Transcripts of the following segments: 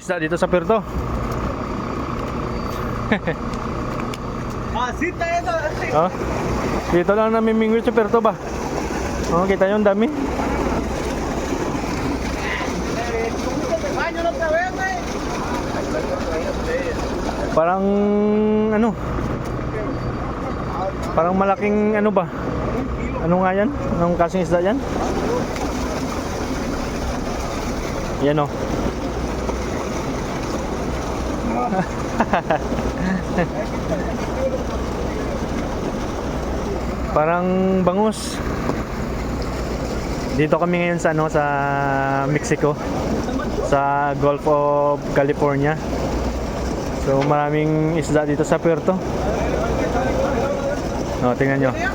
isda dito sa Puerto. Sita ito. Oh. Dito lang namimingwit sa Puerto ba? Oh, kita nyo ang dami. Parang ano? Parang malaking ano ba? Ano nga yan? Anong kasing isda yan? Yan o. Parang bangus. Dito kami ngayon sa ano, sa Mexico, sa Gulf of California. So maraming isda dito sa Puerto. Oh, tingnan nyo. Yan.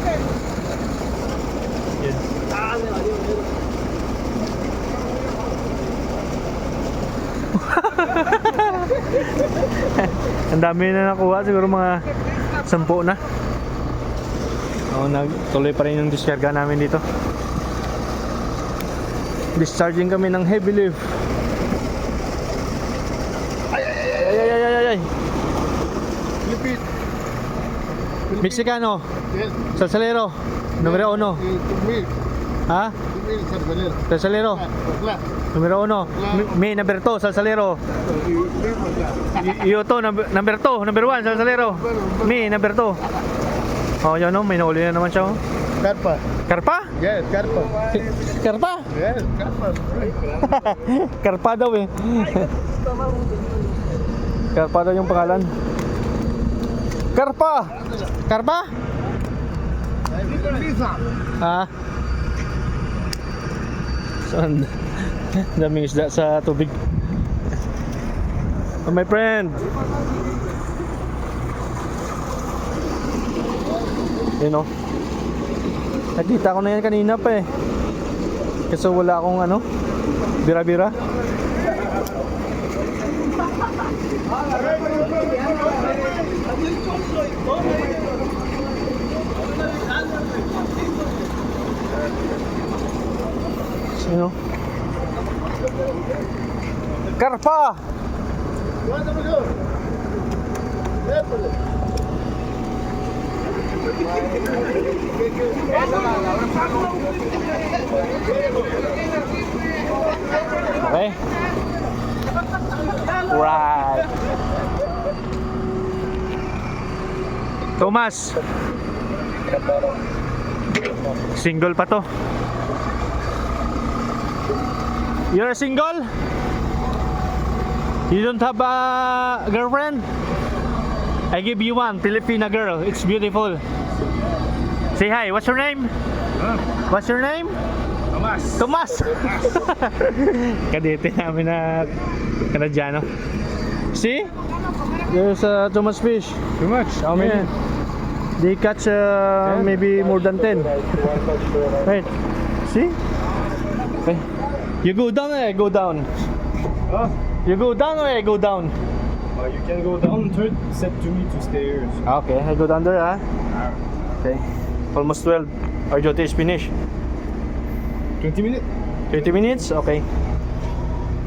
Ang dami na nakuha, siguro mga 10 na. Oh, nagtuloy pa rin yung diskarga namin dito. Discharging kami ng heavy lift. Ay. Mexicano. Yes. Salsalero. Numero 1. 2000. Ha? 2000 Salsalero. Salsalero. Bakla. Numero 1. Mi number 2, Salsalero. Iyo to, number 2, number 1, Salsalero. Mi number 2. Oh, yan o, may nahuli na naman siya. Oh. Carpa. Karpa? Yes, carpa. Karpa? Yes, carpa. Karpa daw eh. Karpa daw yung pangalan. Karpa! Karpa? Ha? Saan? Daming isda sa tubig. Oh, my friend. Yun o. Nakita ko na yan kanina pa eh. Kasi wala akong ano, bira-bira. Sino? Karpa! Okay. Right. Thomas. Single pa to. You're single? You don't have a girlfriend? I give you one, Filipina girl. It's beautiful. Say hi. What's your name? What's your name? Tomas. Tomas. Kadete namin na Kanadyano. See? There's Thomas fish. Too much. How many? Yeah. They catch maybe more than 10. Right. See? Okay. You go down or I go down? Huh? You go down or I go down? You can go down. Third set to me to stairs. Okay, I go down there, Okay. Almost 12. Our duty is finished. 20 minutes. 20 minutes? Okay.